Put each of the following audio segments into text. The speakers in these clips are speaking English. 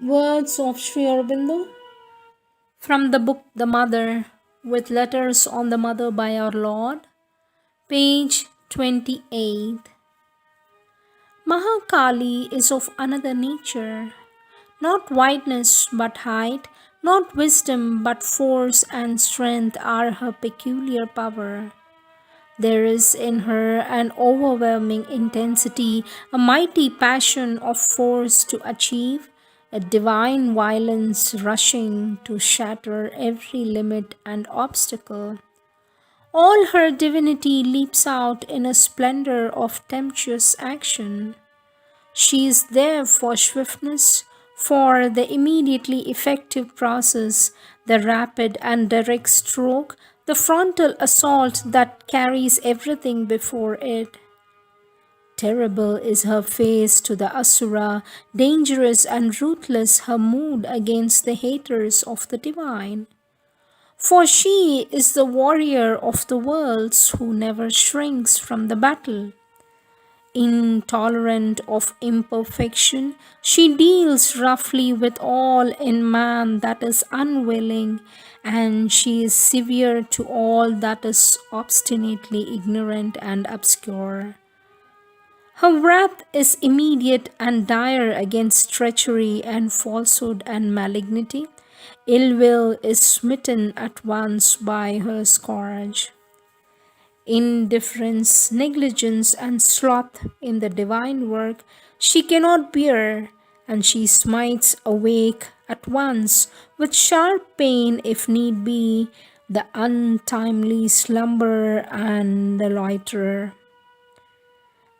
Words of Sri Aurobindo from the book The Mother, with letters on the Mother by our Lord, page 28. Mahakali is of another nature, not wideness but height, not wisdom but force and strength are her peculiar power. There is in her an overwhelming intensity, a mighty passion of force to achieve, a divine violence rushing to shatter every limit and obstacle. All her divinity leaps out in a splendor of tempestuous action. She is there for swiftness, for the immediately effective process, the rapid and direct stroke, the frontal assault that carries everything before it. Terrible is her face to the Asura, dangerous and ruthless her mood against the haters of the divine. For she is the warrior of the worlds who never shrinks from the battle. Intolerant of imperfection, she deals roughly with all in man that is unwilling, and she is severe to all that is obstinately ignorant and obscure. Her wrath is immediate and dire against treachery and falsehood and malignity. Ill will is smitten at once by her scourge. Indifference, negligence, and sloth in the divine work she cannot bear, and she smites awake at once with sharp pain, if need be, the untimely slumberer and the loiterer.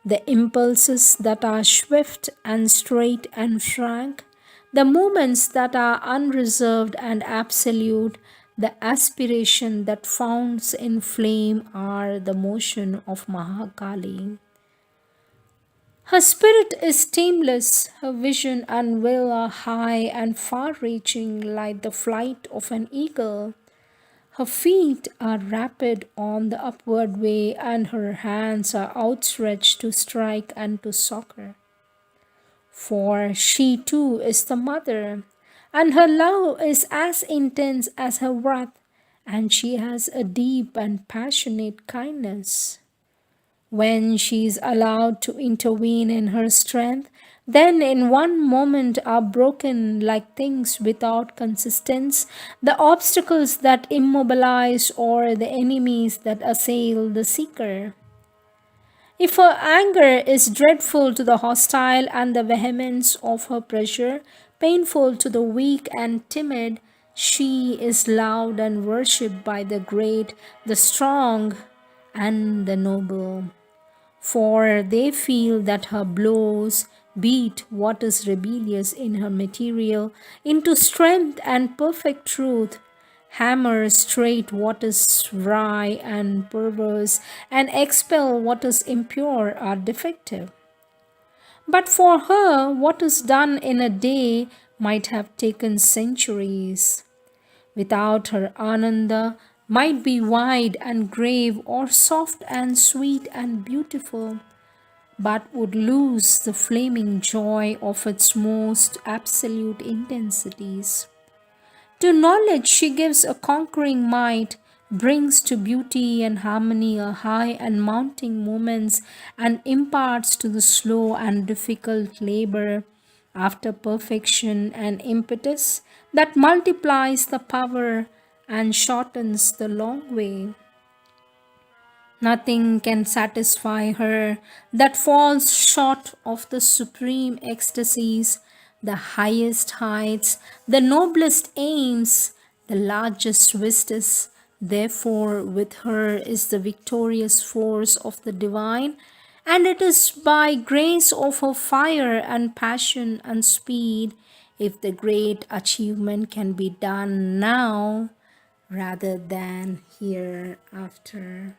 The impulses that are swift and straight and frank, the movements that are unreserved and absolute, the aspiration that founds in flame are the motion of Mahakali. Her spirit is tameless, her vision and will are high and far reaching like the flight of an eagle. Her feet are rapid on the upward way, and her hands are outstretched to strike and to succor. For she too is the mother, and her love is as intense as her wrath, and she has a deep and passionate kindness. When she is allowed to intervene in her strength, then in one moment are broken like things without consistence the obstacles that immobilize or the enemies that assail the seeker. If her anger is dreadful to the hostile and the vehemence of her pressure painful to the weak and timid, she is loved and worshipped by the great, the strong, and the noble. For they feel that her blows beat what is rebellious in her material into strength and perfect truth, hammer straight what is wry and perverse, and expel what is impure or defective. But for her, what is done in a day might have taken centuries. Without her Ananda might be wide and grave or soft and sweet and beautiful, but would lose the flaming joy of its most absolute intensities. To knowledge she gives a conquering might, brings to beauty and harmony a high and mounting moments, and imparts to the slow and difficult labor after perfection an impetus that multiplies the power and shortens the long way. Nothing can satisfy her that falls short of the supreme ecstasies, the highest heights, the noblest aims, the largest vistas. Therefore, with her is the victorious force of the divine, and it is by grace of her fire and passion and speed if the great achievement can be done now rather than hereafter.